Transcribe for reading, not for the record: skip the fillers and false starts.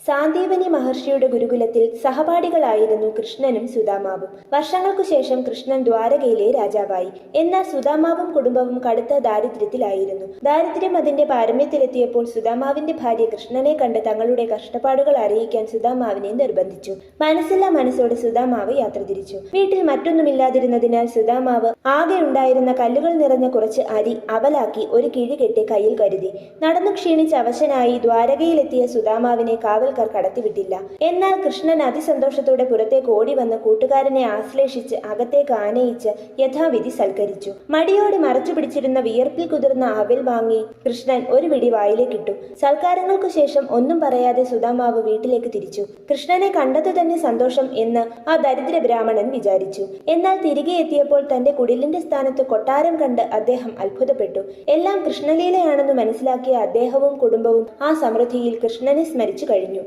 സാന്ദീപനി മഹർഷിയുടെ ഗുരുകുലത്തിൽ സഹപാഠികളായിരുന്നു കൃഷ്ണനും സുദാമാവും. വർഷങ്ങൾക്കു ശേഷം കൃഷ്ണൻ ദ്വാരകയിലെ രാജാവായി. എന്നാൽ സുദാമാവും കുടുംബവും കടുത്ത ദാരിദ്ര്യത്തിലായിരുന്നു. ദാരിദ്ര്യം അതിന്റെ പാരമ്യത്തിലെത്തിയപ്പോൾ സുദാമാവിന്റെ ഭാര്യ കൃഷ്ണനെ കണ്ട് തങ്ങളുടെ കഷ്ടപ്പാടുകൾ അറിയിക്കാൻ സുദാമാവിനെ നിർബന്ധിച്ചു. മനസ്സില്ലാ മനസ്സോടെ സുദാമാവ് യാത്ര തിരിച്ചു. വീട്ടിൽ മറ്റൊന്നുമില്ലാതിരുന്നതിനാൽ സുദാമാവ് ആകെ ഉണ്ടായിരുന്ന കല്ലുകൾ നിറഞ്ഞ കുറച്ച് അരി അവലാക്കി ഒരു കിഴി കെട്ടി കയ്യിൽ കരുതി. നടന്നു ക്ഷീണിച്ച് അവശനായി ദ്വാരകയിലെത്തിയ സുദാമാവിനെ കാവൽ കടത്തിവിട്ടില്ല. എന്നാൽ കൃഷ്ണൻ അതിസന്തോഷത്തോടെ പുറത്തേക്ക് ഓടി വന്ന് കൂട്ടുകാരനെ ആശ്ലേഷിച്ച് അകത്തേക്ക് ആനയിച്ച് യഥാവിധി സൽക്കരിച്ചു. മടിയോടെ മറച്ചു പിടിച്ചിരുന്ന വിയർപ്പിൽ കുതിർന്ന അവിൽ വാങ്ങി കൃഷ്ണൻ ഒരു പിടി വായിലേക്കിട്ടു. സൽക്കാരങ്ങൾക്കു ശേഷം ഒന്നും പറയാതെ സുദാമാവ് വീട്ടിലേക്ക് തിരിച്ചു. കൃഷ്ണനെ കണ്ടതു തന്നെ സന്തോഷം എന്ന് ആ ദരിദ്ര ബ്രാഹ്മണൻ വിചാരിച്ചു. എന്നാൽ തിരികെ എത്തിയപ്പോൾ തന്റെ കുടിലിന്റെ സ്ഥാനത്ത് കൊട്ടാരം കണ്ട് അദ്ദേഹം അത്ഭുതപ്പെട്ടു. എല്ലാം കൃഷ്ണലീലയാണെന്ന് മനസ്സിലാക്കിയ അദ്ദേഹവും കുടുംബവും ആ സമൃദ്ധിയിൽ കൃഷ്ണനെ സ്മരിച്ചു കഴിഞ്ഞു.